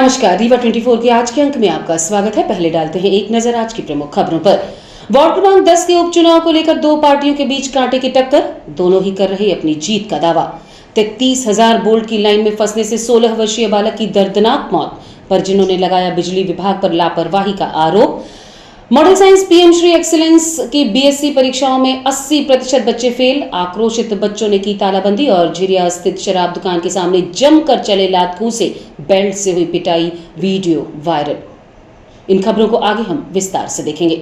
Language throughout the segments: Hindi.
नमस्कार, रीवा 24 के आज के अंक में आपका स्वागत है। पहले डालते हैं एक नजर आज की प्रमुख खबरों पर। वार्ड क्रमांक 10 के उपचुनाव को लेकर दो पार्टियों के बीच कांटे की टक्कर, दोनों ही कर रहे अपनी जीत का दावा। 33,000 वोल्ट की लाइन में फंसने से 16 वर्षीय बालक की दर्दनाक मौत, परिजनों ने लगाया बिजली विभाग पर लापरवाही का आरोप। Model science PM Shri excellence की बीएससी परीक्षाओं में 80% बच्चे फेल, आक्रोशित बच्चों ने की तालाबंदी और झिरिया स्थित शराब दुकान के सामने जमकर चले लात से बेल्ट से हुई पिटाई, वीडियो वायरल। इन खबरों को आगे हम विस्तार से देखेंगे।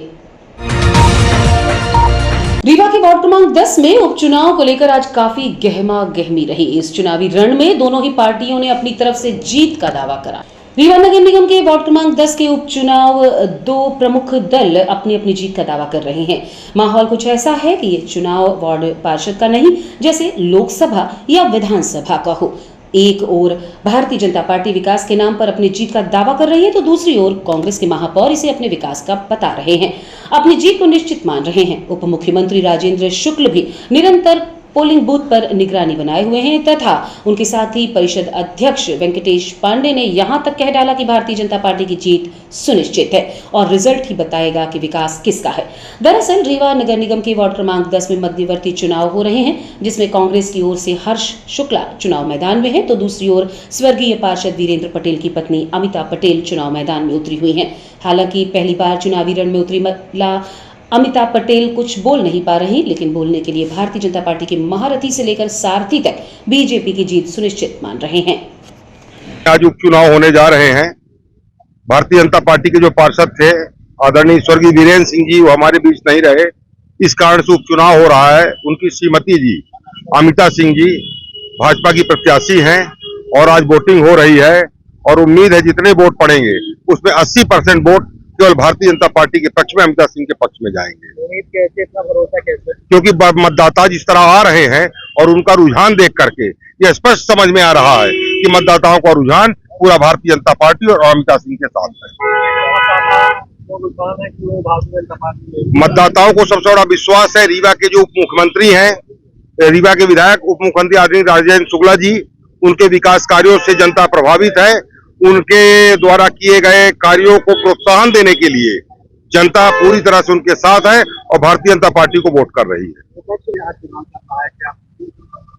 रीवा के वार्ड क्रमांक 10 में उपचुनाव को लेकर आज काफी गहमा गहमी रही। इस चुनावी रण में दोनों ही पार्टियों ने अपनी तरफ से जीत का दावा करा। रीवा नगर निगम के वार्ड क्रमांक 10 के उपचुनाव दो प्रमुख दल अपनी अपनी जीत का दावा कर रहे हैं। माहौल कुछ ऐसा है कि ये चुनाव वार्ड पार्षद का नहीं, जैसे लोकसभा या विधानसभा का हो। एक ओर भारतीय जनता पार्टी विकास के नाम पर अपनी जीत का दावा कर रही है, तो दूसरी ओर कांग्रेस के महापौर इसे अपने विकास का बता रहे हैं, अपनी जीत को निश्चित मान रहे हैं। उप मुख्यमंत्री राजेंद्र शुक्ल भी निरंतर पोलिंग बूथ पर निगरानी बनाए हुए हैं तथा उनके साथ ही परिषद अध्यक्ष वेंकटेश पांडे ने यहां तक कह डाला कि भारतीय जनता पार्टी की जीत सुनिश्चित है और रिजल्ट ही बताएगा कि विकास किसका है। दरअसल रीवा नगर निगम के वार्ड क्रमांक 10 में मध्यवर्ती चुनाव हो रहे हैं, जिसमें कांग्रेस की ओर से हर्ष शुक्ला चुनाव मैदान में है, तो दूसरी ओर स्वर्गीय पार्षद वीरेंद्र पटेल की पत्नी अमिता पटेल चुनाव मैदान में उतरी हुई है। हालांकि पहली बार चुनावी रण में उतरी महिला अमिता पटेल कुछ बोल नहीं पा रही, लेकिन बोलने के लिए भारतीय जनता पार्टी के महारथी से लेकर सारथी तक बीजेपी की जीत सुनिश्चित मान रहे हैं। आज उपचुनाव होने जा रहे हैं। भारतीय जनता पार्टी के जो पार्षद थे आदरणीय स्वर्गीय वीरेंद्र सिंह जी, वो हमारे बीच नहीं रहे, इस कारण से उपचुनाव हो रहा है। उनकी श्रीमती जी अमिता सिंह जी भाजपा की प्रत्याशी हैं और आज वोटिंग हो रही है और उम्मीद है जितने वोट पड़ेंगे उसमें 80% वोट केवल भारतीय जनता पार्टी के पक्ष में, अमिता सिंह के पक्ष में जाएंगे। उम्मीद कैसे, इतना भरोसा कैसे? क्योंकि मतदाता जिस तरह आ रहे हैं और उनका रुझान देख करके यह स्पष्ट समझ में आ रहा है कि मतदाताओं का रुझान पूरा भारतीय जनता पार्टी और अमिता सिंह के साथ है। मतदाताओं को सबसे बड़ा विश्वास है। रीवा के जो उप मुख्यमंत्री हैं, रीवा के विधायक उप मुख्यमंत्री आदरणीय राजेंद्र शुक्ला जी, उनके विकास कार्यों से जनता प्रभावित है। उनके द्वारा किए गए कार्यों को प्रोत्साहन देने के लिए जनता पूरी तरह से उनके साथ है और भारतीय जनता पार्टी को वोट कर रही है।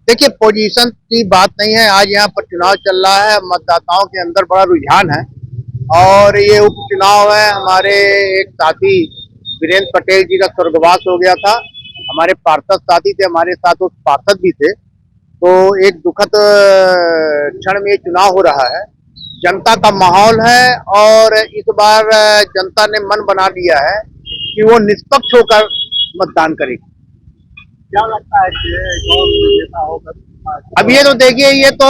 देखिए, पोजीशन की बात नहीं है, आज यहाँ पर चुनाव चल रहा है। मतदाताओं के अंदर बड़ा रुझान है और ये उपचुनाव है। हमारे एक साथी वीरेंद्र पटेल जी का स्वर्गवास हो गया था, हमारे पार्षद साथी थे, हमारे साथ उस पार्षद भी थे, तो एक दुखद क्षण में ये चुनाव हो रहा है। जनता का माहौल है और इस बार जनता ने मन बना लिया है कि वो निष्पक्ष होकर मतदान करेगी। क्या लगता है कौन नेता होगा? अब ये तो देखिए, ये तो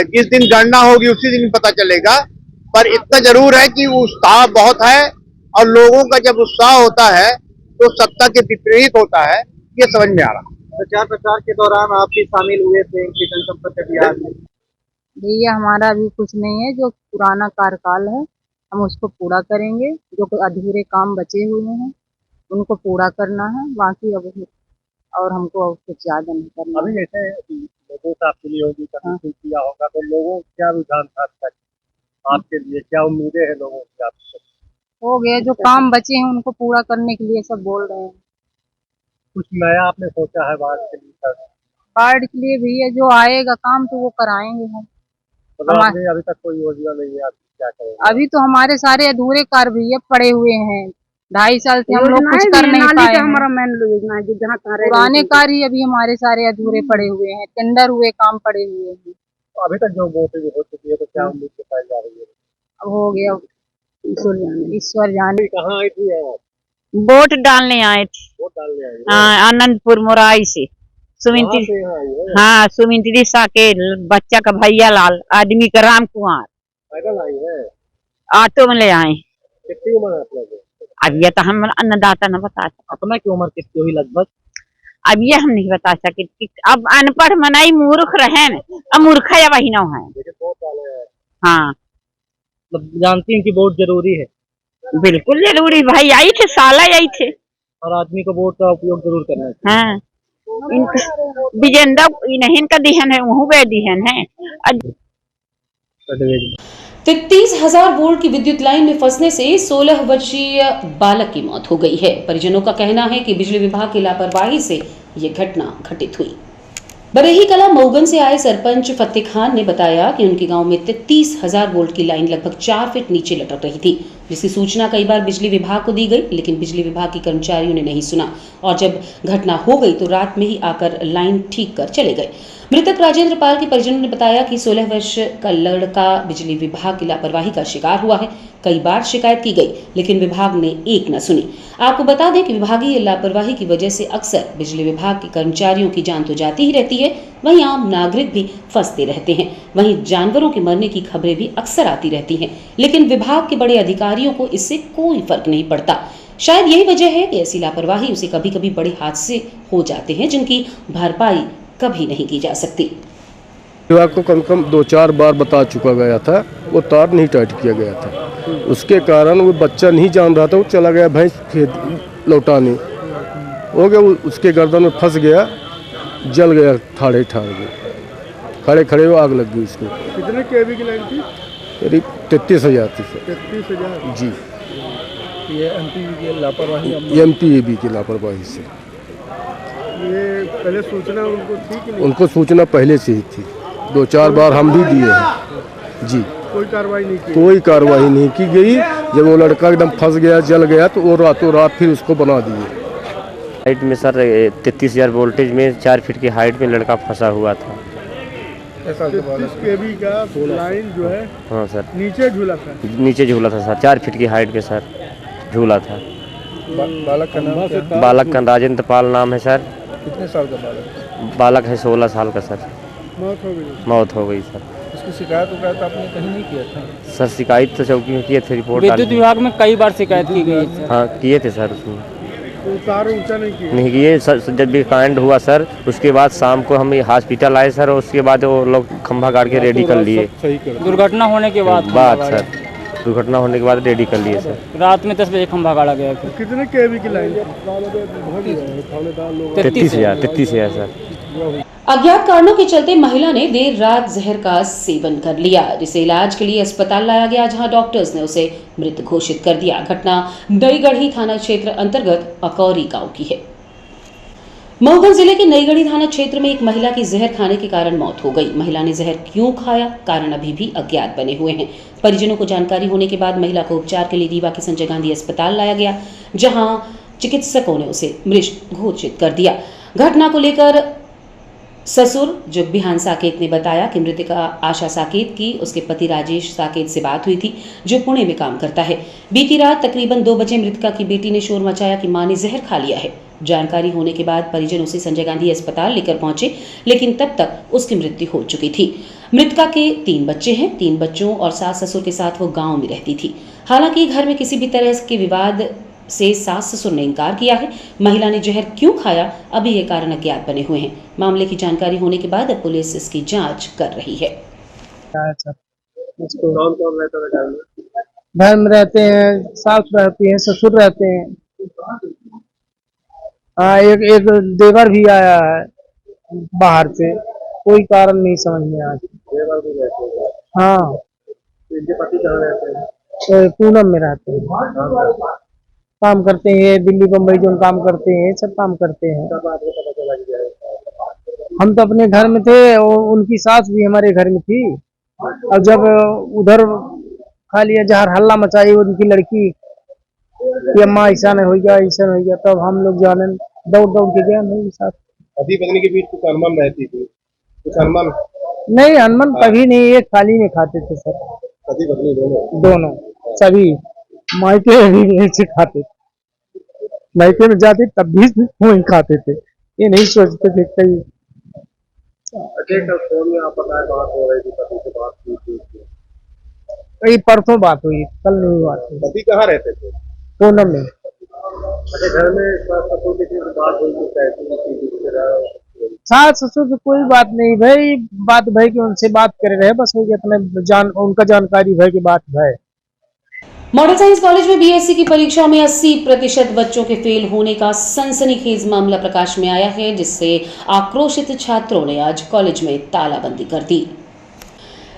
जिस दिन गणना होगी उसी दिन पता चलेगा, पर इतना जरूर है कि उत्साह बहुत है और लोगों का जब उत्साह होता है तो सत्ता के विपरीत होता है, ये समझ में आ रहा है। प्रचार के दौरान आप भी शामिल हुए थे इनके जनसंपर्क अभियान में? भैया, हमारा अभी कुछ नहीं है। जो पुराना कार्यकाल है हम उसको पूरा करेंगे, जो अधूरे काम बचे हुए हैं उनको पूरा करना है, बाकी अब और हमको कुछ ज्यादा नहीं करना। अभी जैसे लोगों से आपके लिए होगी, किया होगा, तो लोगों क्या रुझान था आपके लिए, क्या उम्मीदें हैं लोगों की आपसे? हो गया, जो काम बचे हैं उनको पूरा करने के लिए सब बोल रहे हैं। कुछ नया आपने सोचा है वार्ड के लिए? वार्ड के लिए भैया जो आएगा काम तो वो कराएंगे हम। अभी तक कोई योजना नहीं है, आप क्या करेंगे? अभी तो हमारे सारे अधूरे कार्य भैया पड़े हुए हैं। 2.5 साल से हम लोग कुछ कर नहीं पाए। हमारा मेन योजना है जहाँ पुराने कार्य अभी हमारे सारे अधूरे पड़े हुए हैं, टेंडर हुए काम पड़े हुए हैं। तो अभी तक जो वोट हो चुकी है, तो क्या उम्मीद बताई जा रही है? अब हो गया, ईश्वर जाने। कहाँ आई थी आप? वोट डालने आए थे। वोट डालने आई? हाँ, आनंदपुर मोराई से। सुमिंत्री, हाँ, सुमिंत्री साकेल, बच्चा का भैया लाल, आदमी का राम कुमार। पैदल आई है? ऑटो में ले आए। कितनी उम्र है आप लोगों? अब ये तो हम अन्नदाता न बता सकते। अपना की उम्र कितनी हुई लगभग? अब ये हम नहीं बता सकते। अब अनपढ़ मनाई मूर्ख रहे न, अब मूर्ख या वही न है। हाँ, जानती हैं कि वोट जरूरी है? बिल्कुल जरूरी। भाई आई थे, साला आई थे। और आदमी को वोट का उपयोग जरूर करना है। हाँ, विजेंद्र इन्हें का दिहन है, वह दिहन है। 33,000 वोल्ट की विद्युत लाइन में फंसने से 16 वर्षीय बालक की मौत हो गई है। परिजनों का कहना है कि बिजली विभाग की लापरवाही से यह घटना घटित हुई। बरेही कला मऊगन से आए सरपंच फतेह खान ने बताया कि उनके गांव में 33,000 वोल्ट की लाइन लगभग 4 फीट नीचे लटक रही थी, जिसकी सूचना कई बार बिजली विभाग को दी गई, लेकिन बिजली विभाग के कर्मचारियों ने नहीं सुना और जब घटना हो गई तो रात में ही आकर लाइन ठीक कर चले गए। मृतक राजेंद्र पाल के परिजनों ने बताया कि 16 वर्ष का लड़का बिजली विभाग की लापरवाही का शिकार हुआ है। कई बार शिकायत की गई, लेकिन विभाग ने एक न सुनी। आपको बता दें कि विभागीय लापरवाही की वजह से अक्सर बिजली विभाग के कर्मचारियों की जान तो जाती ही रहती है, वहीं आम नागरिक भी फंसते रहते हैं। वहीं जानवरों के मरने की खबरें भी अक्सर आती रहती हैं, लेकिन विभाग के बड़े अधिकारियों को इससे कोई फर्क नहीं पड़ता। शायद यही वजह है कि ऐसी लापरवाही उसे कभी कभी बड़े हादसे हो जाते हैं, जिनकी भरपाई कभी नहीं की जा सकती। विभाग को कम से कम 2-4 बार बता चुका गया था, वो तार नहीं टाइट किया गया था। उसके कारण वो बच्चा नहीं जान रहा था, वो चला गया भैंस खेत लौटाने, हो गया उसके गर्दन में फंस गया, जल गया ठाड़े खड़े खड़े वो आग लग गई उसको। कितने केवी की लाइन थी? करीब 33,000 थी सर। 33,000 जी। ये एमपी की लापरवाही, एमपीएबी की लापरवाही से। ये पहले सूचना उनको थी कि नहीं? उनको सूचना पहले से ही थी, 2-4 बार हम भी दिए हैं जी। कोई कार्रवाई नहीं की? कोई कार्रवाई नहीं की गई। जब वो लड़का एकदम फंस गया, जल गया, तो वो रातों रात फिर उसको बना दिए। हाइट में सर 33,000 वोल्टेज में 4 फीट की हाइट में लड़का फंसा हुआ था। 33 केवी का लाइन जो है, हाँ सर, नीचे झूला था। नीचे झूला था सर, 4 फीट की हाइट में सर झूला था। बालक का नाम क्या है? बालक का राजेंद्र पाल नाम है सर। कितने साल का बालक? बालक है 16 साल का सर। मौत हो गई? मौत हो गई सर। उसकी शिकायत आपने कहीं नहीं किया था? सर शिकायत तो चौकी में किए थे, रिपोर्ट विद्युत विभाग में कई बार शिकायत की गई है। हाँ किए थे सर, उसमें तो तार ऊंचा नहीं किया? नहीं किए सर। जब भी कांड हुआ सर, उसके बाद शाम को हम हॉस्पिटल आए सर, और उसके बाद वो लोग खंभा गाड़ के रेडी कर लिए। दुर्घटना होने के बाद सर, दुर्घटना होने के बाद रेडी कर लिए सर। रात में 10 बजे खंभा गाड़ा गया। तो कितने केवी की लाइन? 33,000 सर। अज्ञात कारणों के चलते महिला ने देर रात जहर का सेवन कर लिया, जिसे इलाज के लिए अस्पताल लाया गया, जहां डॉक्टर्स ने उसे मृत घोषित कर दिया। घटना नईगढ़ी थाना क्षेत्र अंतर्गत अकौरी गांव की है। मऊगन जिले के नईगढ़ी थाना क्षेत्र में एक महिला की जहर खाने के कारण मौत हो गई। महिला ने जहर क्यों खाया, कारण अभी भी अज्ञात बने हुए हैं। परिजनों को जानकारी होने के बाद महिला को उपचार के लिए रीवा के संजय गांधी अस्पताल लाया गया, जहां चिकित्सकों ने उसे मृत घोषित कर दिया। घटना को लेकर ससुर जुगबिहान साकेत ने बताया कि मृतका आशा साकेत की उसके पति राजेश साकेत से बात हुई थी, जो पुणे में काम करता है। बीती रात तकरीबन 2 बजे मृतका की बेटी ने शोर मचाया कि मां ने जहर खा लिया है। जानकारी होने के बाद परिजन उसे संजय गांधी अस्पताल लेकर पहुंचे, लेकिन तब तक उसकी मृत्यु हो चुकी थी। मृतका के 3 बच्चे हैं। 3 बच्चों और सास ससुर के साथ वो गाँव में रहती थी। हालांकि घर में किसी भी तरह के विवाद से सास ससुर ने इनकार किया है। महिला ने जहर क्यों खाया, अभी ये कारण अज्ञात बने हुए हैं। मामले की जानकारी होने के बाद अब पुलिस इसकी जांच कर रही है। घर में रहते हैं, सास रहती है, ससुर रहते हैं। हाँ, एक देवर भी आया है बाहर से, कोई कारण नहीं समझ में आया। हाँ, इनके पति कहाँ रहते हैं? तो पूनम में रहते हैं, काम करते हैं, दिल्ली बम्बई जो काम करते हैं, सब काम करते हैं। हम तो अपने घर में थे और उनकी सास भी हमारे घर में थी, और जब उधर खा लिया, जहर हल्ला मचाई उनकी लड़की कि अम्मा ऐसा नहीं हो गया, तब हम लोग जाने दौड़ के गए उनके साथ। पति पत्नी के बीच कुछ अनबन रहती थी? कुछ अनबन? नहीं, अनबन कभी नहीं, एक थाली में खाते थे सर, पति पत्नी दोनों सभी। मायके भी ऐसे खाते थे, मायके में जाते तब भी वही खाते थे, ये नहीं सोचते थे कहीं। फोन में आप पता है बात हो रही थी, पति से बात की थी? कई परसों बात हुई, कल नहीं बात हुई। पति कहाँ रहते थे? पूनम में। अच्छा, घर में ससुर की किसी से बात हुई थी? कैसी? सास ससुर से कोई बात नहीं भाई, बात भाई कि उनसे बात करे रहे, बस हो गया, उनका जानकारी भाई की बात है। मॉडल साइंस कॉलेज में बीएससी की परीक्षा में 80% बच्चों के फेल होने का सनसनीखेज मामला प्रकाश में आया है, जिससे आक्रोशित छात्रों ने आज कॉलेज में तालाबंदी कर दी।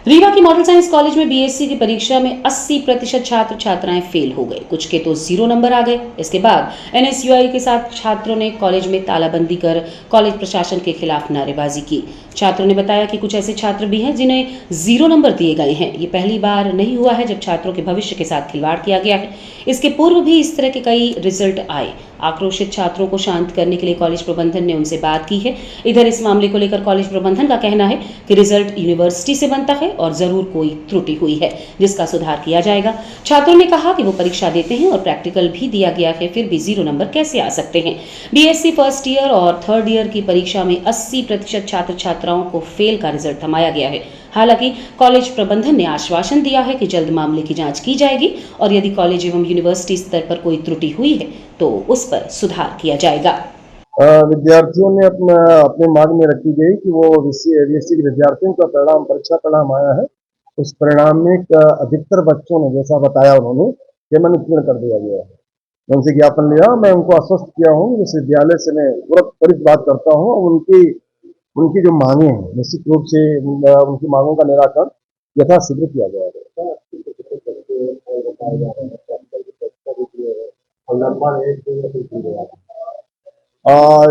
रीवा के मॉडल साइंस कॉलेज में बीएससी की परीक्षा में 80% छात्र छात्राएं फेल हो गए, कुछ के तो 0 नंबर आ गए। इसके बाद एनएसयूआई के साथ छात्रों ने कॉलेज में तालाबंदी कर कॉलेज प्रशासन के खिलाफ नारेबाजी की। छात्रों ने बताया कि कुछ ऐसे छात्र भी हैं जिन्हें 0 नंबर दिए गए हैं। ये पहली बार नहीं हुआ है जब छात्रों के भविष्य के साथ खिलवाड़ किया गया है। इसके पूर्व भी इस तरह के कई रिजल्ट आए। आक्रोशित छात्रों को शांत करने के लिए कॉलेज प्रबंधन ने उनसे बात की है। इधर इस मामले को लेकर कॉलेज प्रबंधन का कहना है कि रिजल्ट यूनिवर्सिटी से बनता है और जरूर कोई त्रुटि हुई है जिसका सुधार किया जाएगा। छात्रों ने कहा कि वो परीक्षा देते हैं और प्रैक्टिकल भी दिया गया है, फिर भी 0 नंबर कैसे आ सकते हैं। बीएससी फर्स्ट ईयर और थर्ड ईयर की परीक्षा में 80% छात्र छात्राओं को फेल का रिजल्ट थमाया गया है। हालांकि कॉलेज प्रबंधन ने आश्वासन दिया है कि जल्द मामले की जांच की जाएगी और यदि कॉलेज एवं यूनिवर्सिटी स्तर पर कोई त्रुटि हुई है तो उस पर सुधार किया जाएगा। विद्यार्थियों ने अपने मांग में रखी गई कि वो बीएससी के विद्यार्थियों का परीक्षा परिणाम आया है, उस परिणाम में अधिकतर बच्चों ने जैसा बताया उन्होंने कि मन उत्तीर्ण कर दिया गया है। मैं उनसे ज्ञापन लिया, मैं उनको आश्वस्त किया हूँ। इस विद्यालय से मैं त्वरित बात करता हूँ और उनकी जो मांगे हैं निश्चित रूप से उनकी मांगों का निराकरण यथाशीघ्र किया जाएगा।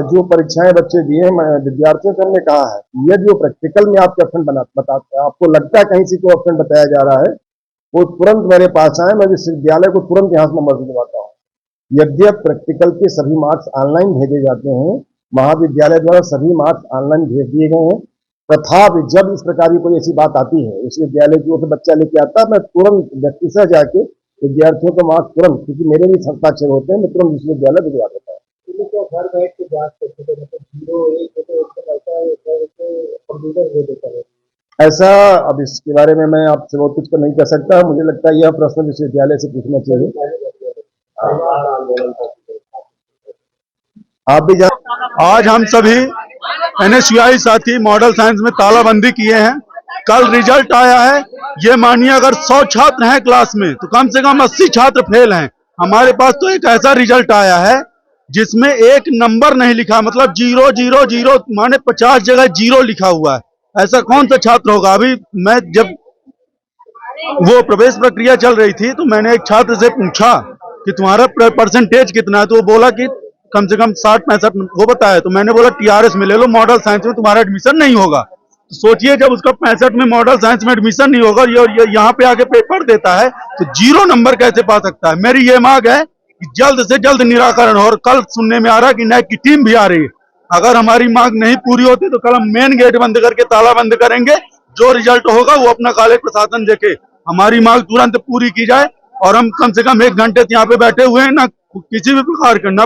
जो परीक्षाएं बच्चे दिए हैं, विद्यार्थियों से हमने कहा है यदि जो प्रैक्टिकल में आपके ऑप्शन बताते हैं, आपको लगता है कहीं से कोई ऑप्शन बताया जा रहा है, वो तुरंत मेरे पास आए, मैं विश्वविद्यालय को तुरंत यहाँ से नंबर दिलवाता हूँ। यद्यप प्रैक्टिकल के सभी मार्क्स ऑनलाइन भेजे जाते हैं, महाविद्यालय द्वारा सभी मार्क्स ऑनलाइन भेज दिए गए हैं, तथापि जब इस प्रकार की कोई ऐसी बात आती है विश्वविद्यालय की ओर से बच्चा लेके आता है, मैं तुरंत व्यक्ति से जाके विद्यार्थियों के मार्क्स तुरंत, क्योंकि मेरे भी हस्ताक्षर होते हैं, मैं तुरंत विश्वविद्यालय भिजवा देता हूँ। घर बैठ के जांच करते ऐसा अब इसके बारे में मैं आपसे बहुत कुछ नहीं कह सकता। मुझे लगता है यह प्रश्न विश्वविद्यालय से पूछना चाहिए। आप भी आज हम सभी एनएसयूआई साथी मॉडल साइंस में तालाबंदी किए हैं। कल रिजल्ट आया है, ये मानिए अगर 100 छात्र हैं क्लास में तो कम से कम 80 छात्र फेल हैं। हमारे पास तो एक ऐसा रिजल्ट आया है जिसमें एक नंबर नहीं लिखा, मतलब 0 0 0 माने 50 जगह 0 लिखा हुआ है। ऐसा कौन सा छात्र होगा। अभी मैं जब वो प्रवेश प्रक्रिया चल रही थी तो मैंने एक छात्र से पूछा कि तुम्हारा परसेंटेज कितना है, तो वो बोला कि कम से कम 60-65 वो बताया। तो मैंने बोला टीआरएस में ले लो, मॉडल साइंस में तुम्हारा एडमिशन नहीं होगा। तो सोचिए जब उसका 65 में मॉडल साइंस में एडमिशन नहीं होगा, ये यहाँ पे आके पेपर देता है तो 0 नंबर कैसे पा सकता है। मेरी ये मांग है कि जल्द से जल्द निराकरण हो। और कल सुनने में आ रहा है कि नैक की टीम भी आ रही है। अगर हमारी मांग नहीं पूरी होती तो कल हम मेन गेट बंद करके ताला बंद करेंगे। जो रिजल्ट होगा वो अपना कॉलेज प्रशासन देखे। हमारी मांग तुरंत पूरी की जाए और हम कम से कम 1 घंटे यहाँ पे बैठे हुए हैं, ना किसी भी प्रकार का, ना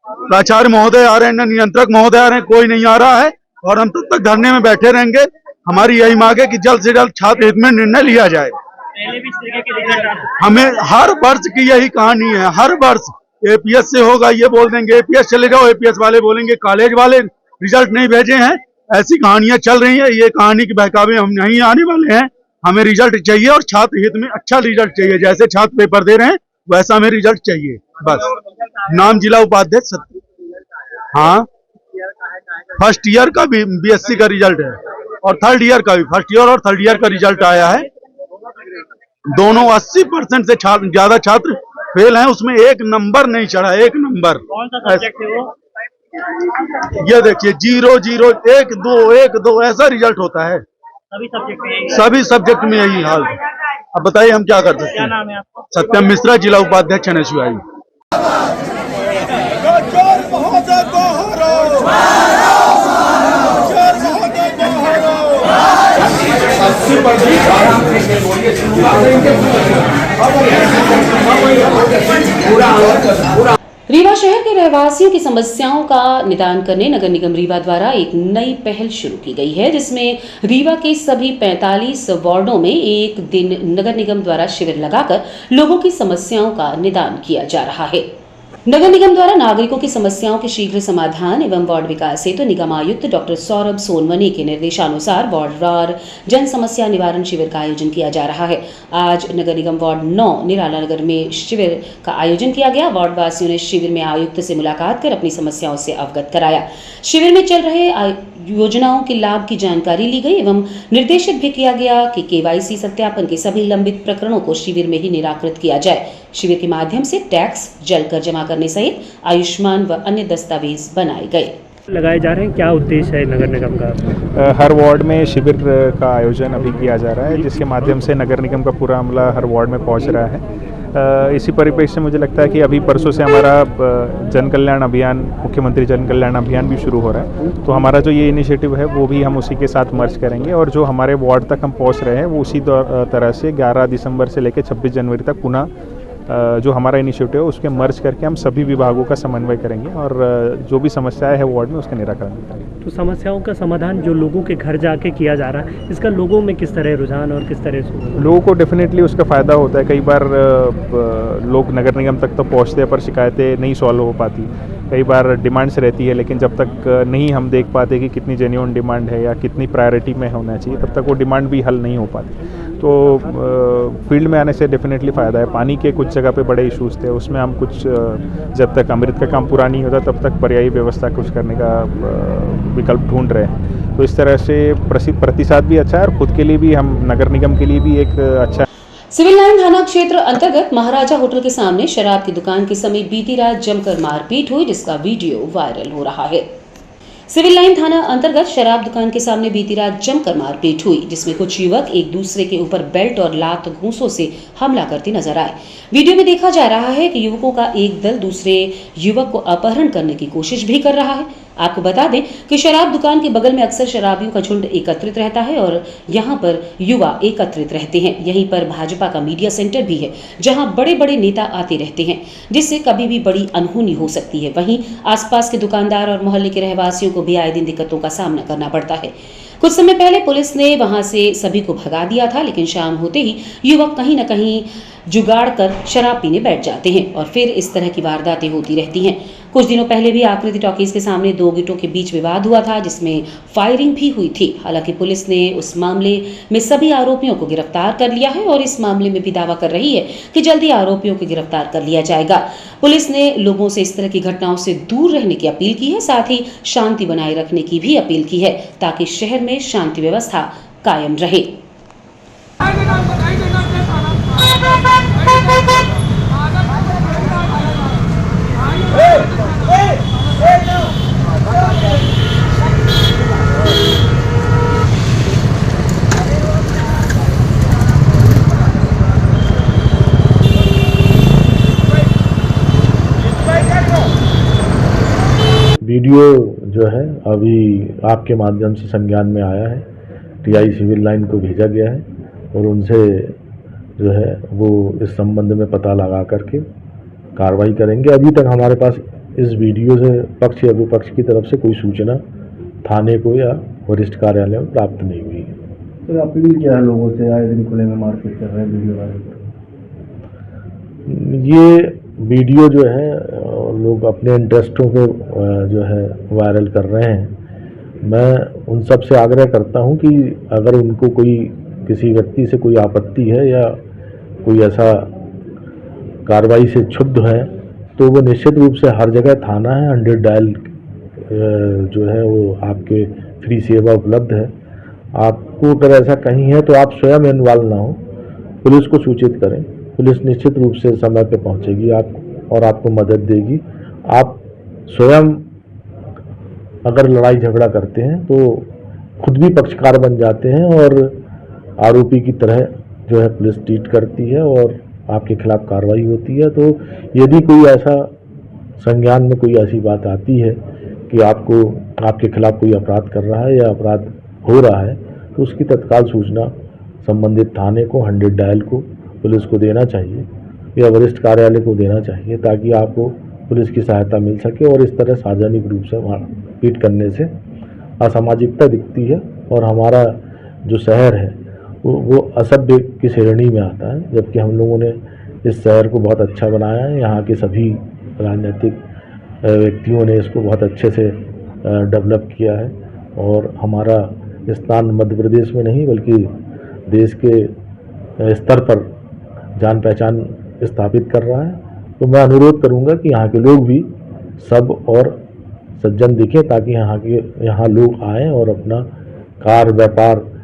प्राचार्य महोदय आ रहे हैं, ना नियंत्रक महोदय आ रहे हैं, कोई नहीं आ रहा है और हम तब तक धरने में बैठे रहेंगे। हमारी यही मांग है कि जल्द से जल्द छात्र हित में निर्णय लिया जाए। हमें हर वर्ष की यही कहानी है, हर वर्ष एपीएस से होगा ये बोल देंगे, एपीएस चले जाओ, एपीएस वाले बोलेंगे कॉलेज वाले रिजल्ट नहीं भेजे हैं। ऐसी कहानियां चल रही है। ये कहानी के बहकावे हम नहीं आने वाले हैं। हमें रिजल्ट चाहिए और छात्र हित में अच्छा रिजल्ट चाहिए। जैसे छात्र पेपर दे रहे हैं वैसा हमें रिजल्ट चाहिए बस। नाम जिला उपाध्यक्ष सत्य। हाँ, फर्स्ट ईयर का भी बीएससी का रिजल्ट है और थर्ड ईयर का भी, फर्स्ट ईयर और थर्ड ईयर का रिजल्ट आया है। दोनों 80% से ज्यादा छात्र फेल हैं, उसमें 1 नंबर नहीं चढ़ा, 1 नंबर। कौन सा सब्जेक्ट है वो? ये देखिए 0 0 1 2 1 2 ऐसा रिजल्ट होता है। सभी सब्जेक्ट में यही हाल है। अब बताइए हम क्या कर सकते हैं। क्या नाम है आपका? सत्यम मिश्रा, जिला उपाध्यक्ष एनएसयूआई। रीवा शहर के रहवासियों की समस्याओं का निदान करने नगर निगम रीवा द्वारा एक नई पहल शुरू की गई है, जिसमें रीवा के सभी 45 वार्डों में एक दिन नगर निगम द्वारा शिविर लगाकर लोगों की समस्याओं का निदान किया जा रहा है। नगर निगम द्वारा नागरिकों की समस्याओं के शीघ्र समाधान एवं वार्ड विकास हेतु निगम आयुक्त डॉक्टर सौरभ सोनवनी के निर्देशानुसार वार्डवार जन समस्या निवारण शिविर का आयोजन किया जा रहा है। आज नगर निगम वार्ड 9 निराला नगर में शिविर का आयोजन किया गया। वार्ड वासियों ने शिविर में आयुक्त से मुलाकात कर अपनी समस्याओं से अवगत कराया। शिविर में चल रहे योजनाओं के लाभ की जानकारी ली गई एवं निर्देशित भी किया गया कि केवाईसी सत्यापन के सभी लंबित प्रकरणों को शिविर में ही निराकृत किया जाए। शिविर के माध्यम से टैक्स जलकर जमा करने सहित आयुष्मान व अन्य दस्तावेज बनाए गए। लगाए जा रहे हैं, क्या उद्देश्य है नगर निगम का? हर वार्ड में शिविर का आयोजन अभी किया जा रहा है, जिसके माध्यम से नगर निगम का पूरा अमला हर वार्ड में पहुंच रहा है। इसी परिप्रेक्ष्य से मुझे लगता है कि अभी परसों से हमारा जन कल्याण अभियान, मुख्यमंत्री जन कल्याण अभियान भी शुरू हो रहा है। तो हमारा जो ये इनिशिएटिव है वो भी हम उसी के साथ मर्ज करेंगे और जो हमारे वार्ड तक हम पहुंच रहे हैं वो उसी तरह से 11 दिसंबर से लेकर 26 जनवरी तक पुनः जो हमारा इनिशिएटिव है उसके मर्ज करके हम सभी विभागों का समन्वय करेंगे और जो भी समस्याएं है वार्ड में उसका निराकरण करेंगे। तो समस्याओं का समाधान जो लोगों के घर जाके किया जा रहा है, इसका लोगों में किस तरह रुझान और किस तरह से? लोगों को डेफिनेटली उसका फ़ायदा होता है। कई बार लोग नगर निगम तक तो पहुंचते हैं पर शिकायतें नहीं सॉल्व हो पाती। कई बार डिमांड्स रहती है, लेकिन जब तक नहीं हम देख पाते कि कितनी जेन्युइन डिमांड है या कितनी प्रायोरिटी में होना चाहिए, तब तक वो डिमांड भी हल नहीं हो पाती। तो फील्ड में आने से डेफिनेटली फ़ायदा है। पानी के कुछ जगह पे बड़े इश्यूज़ थे, उसमें हम कुछ जब तक अमृत का काम पूरा नहीं होता तब तक पर्यायी व्यवस्था कुछ करने का विकल्प ढूंढ रहे हैं। तो इस तरह से प्रतिसाद भी अच्छा है और खुद के लिए भी, हम नगर निगम के लिए भी एक अच्छा। सिविल लाइन थाना क्षेत्र अंतर्गत महाराजा होटल के सामने शराब की दुकान के समीप बीती रात जमकर मारपीट हुई, जिसका वीडियो वायरल हो रहा है। सिविल लाइन थाना अंतर्गत शराब दुकान के सामने बीती रात जमकर मारपीट हुई, जिसमें कुछ युवक एक दूसरे के ऊपर बेल्ट और लात घूंसों से हमला करते नजर आए। वीडियो में देखा जा रहा है कि युवकों का एक दल दूसरे युवक को अपहरण करने की कोशिश भी कर रहा है। आपको बता दें कि शराब दुकान के बगल में अक्सर शराबियों का झुंड एकत्रित रहता है और यहाँ पर युवा एकत्रित रहते हैं। यहीं पर भाजपा का मीडिया सेंटर भी है, जहाँ बड़े बड़े नेता आते रहते हैं, जिससे कभी भी बड़ी अनहोनी हो सकती है। वहीं आसपास के दुकानदार और मोहल्ले के रहवासियों को भी आए दिन दिक्कतों का सामना करना पड़ता है। कुछ समय पहले पुलिस ने वहां से सभी को भगा दिया था, लेकिन शाम होते ही युवक कहीं न कहीं जुगाड़ कर शराब पीने बैठ जाते हैं और फिर इस तरह की वारदातें होती रहती हैं। कुछ दिनों पहले भी आकृति टॉकीज के सामने दो गुटों के बीच विवाद हुआ था, जिसमें फायरिंग भी हुई थी। हालांकि पुलिस ने उस मामले में सभी आरोपियों को गिरफ्तार कर लिया है और इस मामले में भी दावा कर रही है कि जल्दी आरोपियों को गिरफ्तार कर लिया जाएगा। पुलिस ने लोगों से इस तरह की घटनाओं से दूर रहने की अपील की है, साथ ही शांति बनाए रखने की भी अपील की है, ताकि शहर में शांति व्यवस्था कायम रहे। वीडियो जो है अभी आपके माध्यम से संज्ञान में आया है, टीआई सिविल लाइन को भेजा गया है और उनसे जो है वो इस संबंध में पता लगा करके कार्रवाई करेंगे। अभी तक हमारे पास इस वीडियो से पक्ष या विपक्ष की तरफ से कोई सूचना थाने को या वरिष्ठ कार्यालय में प्राप्त नहीं हुई है। तो अपील क्या है लोगों से, आए दिन खुले में मारपीट कर रहे हैं वीडियो वायरल? ये वीडियो जो है लोग अपने इंटरेस्टों को जो है वायरल कर रहे हैं। मैं उन सब से आग्रह करता हूं कि अगर उनको कोई किसी व्यक्ति से कोई आपत्ति है या कोई ऐसा कार्रवाई से क्षुब्ध है तो वो निश्चित रूप से हर जगह थाना है, 100 डायल जो है वो आपके फ्री सेवा उपलब्ध है। आपको अगर ऐसा कहीं है तो आप स्वयं इन्वॉल्व ना हो, पुलिस को सूचित करें। पुलिस निश्चित रूप से समय पे पहुंचेगी आप और आपको मदद देगी। आप स्वयं अगर लड़ाई झगड़ा करते हैं तो खुद भी पक्षकार बन जाते हैं और आरोपी की तरह जो है पुलिस ट्रीट करती है और आपके खिलाफ कार्रवाई होती है। तो यदि कोई ऐसा संज्ञान में कोई ऐसी बात आती है कि आपको आपके खिलाफ कोई अपराध कर रहा है या अपराध हो रहा है तो उसकी तत्काल सूचना संबंधित थाने को, 100 डायल को, पुलिस को देना चाहिए या वरिष्ठ कार्यालय को देना चाहिए, ताकि आपको पुलिस की सहायता मिल सके। और इस तरह सार्वजनिक रूप से मारपीट करने से असामाजिकता दिखती है और हमारा जो शहर है वो असभ्य की श्रेणी में आता है, जबकि हम लोगों ने इस शहर को बहुत अच्छा बनाया है। यहाँ के सभी राजनीतिक व्यक्तियों ने इसको बहुत अच्छे से डेवलप किया है और हमारा स्थान मध्य प्रदेश में नहीं बल्कि देश के स्तर पर जान पहचान स्थापित कर रहा है। तो मैं अनुरोध करूंगा कि यहाँ के लोग भी सब और सज्जन दिखें ताकि यहाँ लोग आएँ और अपना कार्य व्यापार।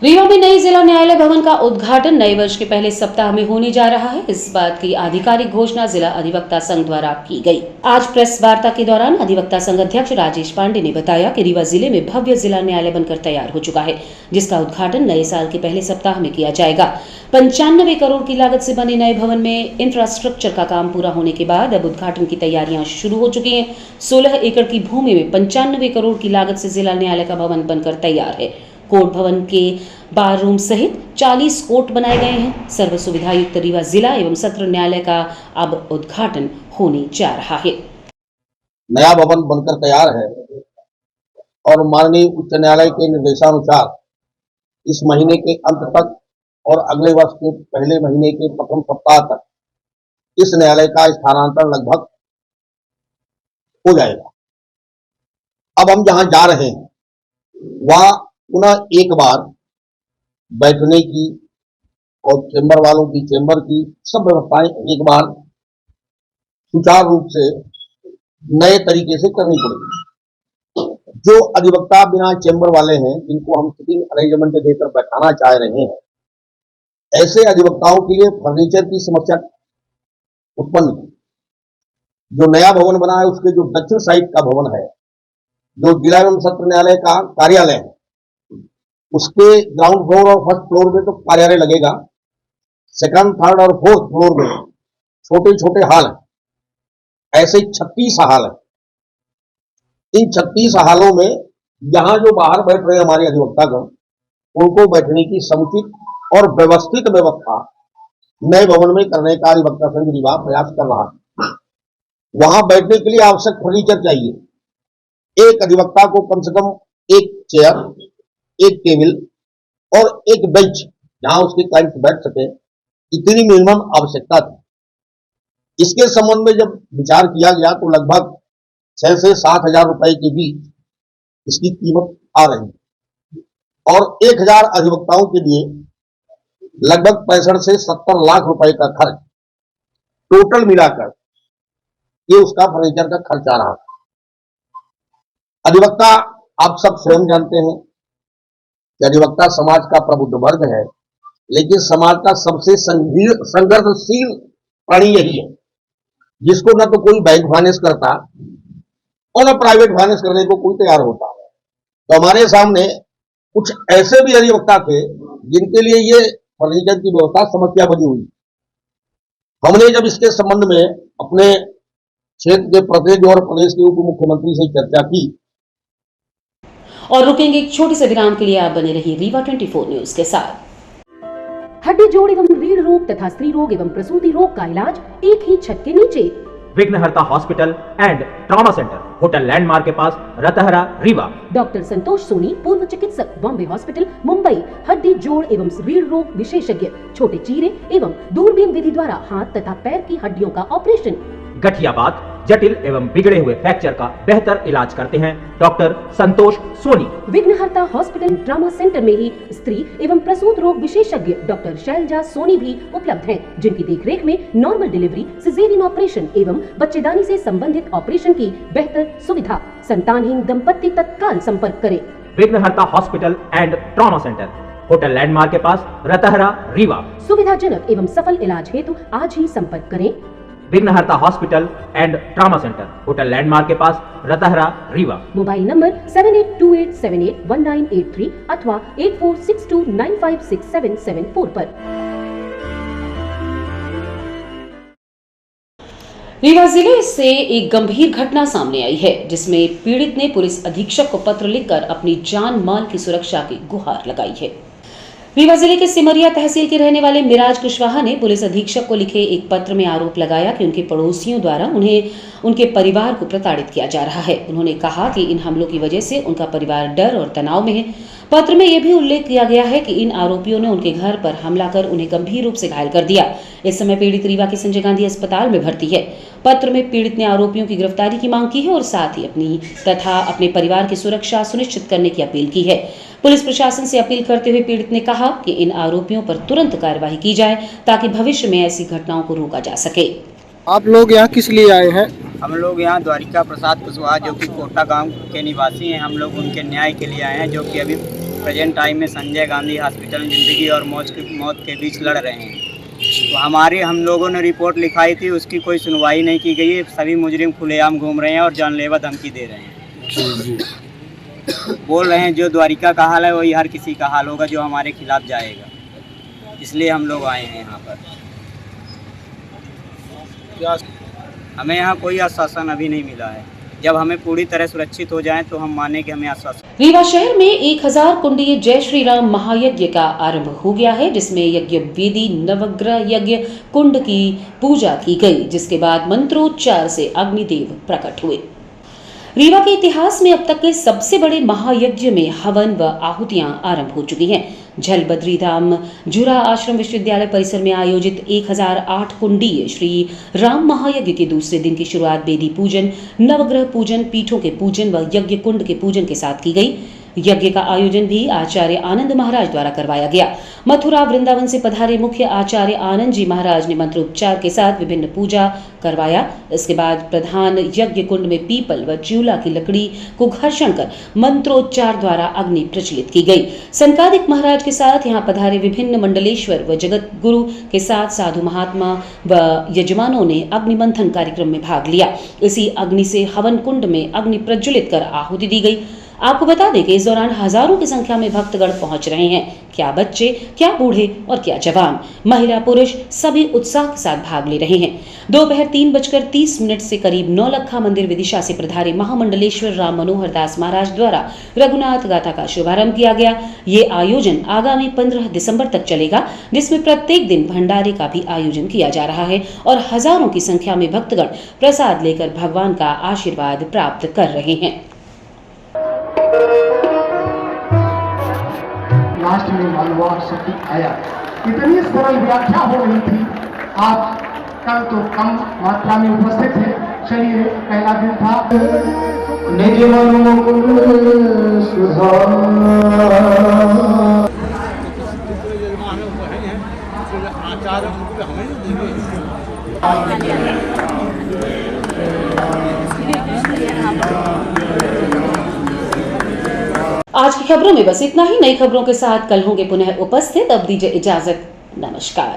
रीवा में नई जिला न्यायालय भवन का उद्घाटन नए वर्ष के पहले सप्ताह में होने जा रहा है। इस बात की आधिकारिक घोषणा जिला अधिवक्ता संघ द्वारा की गई। आज प्रेस वार्ता के दौरान अधिवक्ता संघ अध्यक्ष राजेश पांडे ने बताया कि रीवा जिले में भव्य जिला न्यायालय बनकर तैयार हो चुका है, जिसका उद्घाटन नए साल के पहले सप्ताह में किया जाएगा। 95 करोड़ की लागत से बने नए भवन में इंफ्रास्ट्रक्चर का काम पूरा होने के बाद अब उद्घाटन की तैयारियां शुरू हो चुकी हैं। 16 एकड़ की भूमि में 95 करोड़ की लागत से जिला न्यायालय का भवन बनकर तैयार है। कोर्ट भवन के बार रूम सहित 40 कोर्ट बनाए गए हैं। सर्व सुविधा युक्त रीवा जिला एवं सत्र न्यायालय का अब उद्घाटन होने जा रहा है। नया भवन बनकर तैयार है और माननीय उच्च न्यायालय के निर्देशानुसार इस महीने के अंत तक और अगले वर्ष के पहले महीने के प्रथम सप्ताह तक इस न्यायालय का स्थानांतरण लगभग हो जाएगा। अब हम जहां जा रहे हैं वहां पुनः एक बार बैठने की और चेंबर वालों की चेंबर की सब व्यवस्थाएं एक बार सुचारू रूप से नए तरीके से करनी पड़ेगी। जो अधिवक्ता बिना चेंबर वाले हैं, जिनको हम सिटिंग अरेंजमेंट देकर बैठाना चाह रहे हैं, ऐसे अधिवक्ताओं के लिए फर्नीचर की समस्या उत्पन्न की। जो नया भवन बना है उसके जो दक्षिण साइड का भवन है, जो जिला एवं सत्र न्यायालय का कार्यालय है, उसके ग्राउंड फ्लोर और फर्स्ट फ्लोर में तो कार्यालय लगेगा। सेकंड, थर्ड और फोर्थ फ्लोर में छोटे छोटे हॉल हैं। ऐसे 36 हॉल हैं। इन 36 हॉलों में यहाँ जो बाहर बैठ रहे हमारे अधिवक्तागण, उनको बैठने की समुचित और व्यवस्थित व्यवस्था नए भवन में करने का अधिवक्ता संघ रीवा प्रयास कर रहा है। वहां बैठने के लिए आवश्यक फर्नीचर चाहिए। एक अधिवक्ता को कम से कम एक चेयर, एक टेबल और एक बेंच जहां उसके क्लाइंट बैठ सके, इतनी मिनिमम आवश्यकता थी। इसके संबंध में जब विचार किया गया तो लगभग 6 से 7 हजार रुपए के बीच इसकी कीमत आ रही है और 1000 अधिवक्ताओं के लिए लगभग 65 से 70 लाख रुपए का खर्च टोटल मिलाकर ये उसका फर्नीचर का खर्च आ रहा था। अधिवक्ता आप सब स्वयं जानते हैं कि अधिवक्ता समाज का प्रबुद्ध वर्ग है, लेकिन समाज का सबसे संघर्षशील प्राणी यही है, जिसको न तो कोई बैंक फाइनेंस करता और न प्राइवेट फाइनेंस करने को कोई तैयार होता। तो हमारे सामने कुछ ऐसे भी अधिवक्ता थे जिनके लिए ये फर्नीचर की व्यवस्था समस्या बनी हुई। हमने जब इसके संबंध में अपने क्षेत्र के प्रतिनिधि और प्रदेश के उप मुख्यमंत्री से चर्चा की। और रुकेंगे एक छोटे से विराम के लिए। आप बने रहिए रीवा 24 न्यूज के साथ। हड्डी जोड़ एवं रीढ़ रोग तथा स्त्री रोग एवं प्रसूति रोग का इलाज एक ही छत के नीचे। विघ्नहर्ता hospital and trauma centre, hotel landmark के पास, रतहरा, रीवा। डॉक्टर संतोष सोनी, पूर्व चिकित्सक, बॉम्बे हॉस्पिटल, मुंबई। हड्डी जोड़ एवं रीढ़ रोग विशेषज्ञ, छोटे चीरे एवं दूरबीन विधि द्वारा हाथ तथा पैर की हड्डियों का ऑपरेशन। गठियाबात, जटिल एवं बिगड़े हुए फ्रैक्चर का बेहतर इलाज करते हैं डॉक्टर संतोष सोनी। विघ्नहर्ता हॉस्पिटल ट्रॉमा सेंटर में ही स्त्री एवं प्रसूत रोग विशेषज्ञ डॉक्टर शैलजा सोनी भी उपलब्ध हैं, जिनकी देखरेख में नॉर्मल डिलीवरी, सिजेरियन ऑपरेशन एवं बच्चेदानी से संबंधित ऑपरेशन की बेहतर सुविधा। संतानहीन दंपत्ति तत्काल संपर्क करें। विघ्नहर्ता hospital and trauma centre, hotel landmark के पास, रतहरा, रीवा। सुविधाजनक एवं सफल इलाज हेतु आज ही संपर्क करें। विघ्नहर्ता hospital and trauma centre, hotel landmark के पास, रतहरा, रीवा। मोबाइल नंबर 7828781983 अथवा 8462956774 पर। रीवा जिले से एक गंभीर घटना सामने आई है, जिसमें पीड़ित ने पुलिस अधीक्षक को पत्र लिखकर अपनी जान माल की सुरक्षा की गुहार लगाई है। रीवा जिले के सिमरिया तहसील के रहने वाले मिराज कुशवाहा ने पुलिस अधीक्षक को लिखे एक पत्र में आरोप लगाया कि उनके पड़ोसियों द्वारा उन्हें उनके परिवार को प्रताड़ित किया जा रहा है। उन्होंने कहा कि इन हमलों की वजह से उनका परिवार डर और तनाव में है। पत्र में यह भी उल्लेख किया गया है कि इन आरोपियों ने उनके घर पर हमला कर उन्हें गंभीर रूप से घायल कर दिया। इस समय पीड़ित रीवा के संजय गांधी अस्पताल में भर्ती है। पत्र में पीड़ित ने आरोपियों की गिरफ्तारी की मांग की है और साथ ही अपनी तथा अपने परिवार की सुरक्षा सुनिश्चित करने की अपील की है। पुलिस प्रशासन से अपील करते हुए पीड़ित ने कहा कि इन आरोपियों पर तुरंत कार्रवाई की जाए ताकि भविष्य में ऐसी घटनाओं को रोका जा सके। आप लोग यहाँ किस लिए आए हैं? हम लोग यहाँ द्वारिका प्रसाद कुशवाहा जो कि कोटा गांव के निवासी हैं, हम लोग उनके न्याय के लिए आए हैं, जो कि अभी प्रेजेंट टाइम में संजय गांधी हॉस्पिटल में ज़िंदगी और मौत के बीच लड़ रहे हैं। तो हम लोगों ने रिपोर्ट लिखाई थी, उसकी कोई सुनवाई नहीं की गई है। सभी मुजरिम खुलेआम घूम रहे हैं और जानलेवा धमकी दे रहे हैं। बोल रहे हैं जो द्वारिका का हाल है वही हर किसी का हाल होगा जो हमारे खिलाफ जाएगा। इसलिए हम लोग आए हैं यहाँ पर। हमें यहाँ कोई आश्वासन अभी नहीं मिला है। जब हमें पूरी तरह सुरक्षित हो जाए तो हम माने कि हमें आश्वासन। रीवा शहर में 1000 कुंडीय जय श्री राम महायज्ञ का आरंभ हो गया है, जिसमें यज्ञ वेदी नवग्रह यज्ञ कुंड की पूजा की गई, जिसके बाद मंत्रोच्चार से अग्निदेव प्रकट हुए। रीवा के इतिहास में अब तक के सबसे बड़े महायज्ञ में हवन व आहुतियां आरंभ हो चुकी हैं। झल बद्री धाम झुरा आश्रम विश्वविद्यालय परिसर में आयोजित 1008 कुंडीय श्री राम महायज्ञ के दूसरे दिन की शुरुआत वेदी पूजन, नवग्रह पूजन, पीठों के पूजन व यज्ञ कुंड के पूजन के साथ की गई। यज्ञ का आयोजन भी आचार्य आनंद महाराज द्वारा करवाया गया। मथुरा वृंदावन से पधारे मुख्य आचार्य आनंद जी महाराज ने मंत्रोच्चार के साथ विभिन्न पूजा करवाया। इसके बाद प्रधान यज्ञ कुंड में पीपल व चिउला की लकड़ी को घर्षण कर मंत्रोच्चार द्वारा अग्नि प्रज्वलित की गई। संकादिक महाराज के साथ यहाँ पधारे विभिन्न मंडलेश्वर व जगत गुरु के साथ साधु महात्मा व यजमानों ने अग्निमंथन कार्यक्रम में भाग लिया। इसी अग्नि से हवन कुंड में अग्नि प्रज्वलित कर आहुति दी गई। आपको बता दें कि इस दौरान हजारों की संख्या में भक्तगण पहुंच रहे हैं। क्या बच्चे, क्या बूढ़े और क्या जवान, महिला पुरुष सभी उत्साह के साथ भाग ले रहे हैं। दोपहर 3:30 से करीब नौलखा मंदिर विदिशा से प्रधारे महामंडलेश्वर राम मनोहर दास महाराज द्वारा रघुनाथ गाथा का शुभारंभ किया गया। ये आयोजन आगामी 15 दिसंबर तक चलेगा, जिसमें प्रत्येक दिन भंडारे का भी आयोजन किया जा रहा है और हजारों की संख्या में भक्तगण प्रसाद लेकर भगवान का आशीर्वाद प्राप्त कर रहे हैं। लास्ट में मालवाड़ शक्ति आया, इतनी सरल व्याख्या हो रही थी। आप कल तो कम मात्रा में उपस्थित थे। चलिए, पहला दिन था निज आज की खबरों में बस इतना ही। नई खबरों के साथ कल होंगे पुनः उपस्थित। अब दीजिए इजाजत। नमस्कार।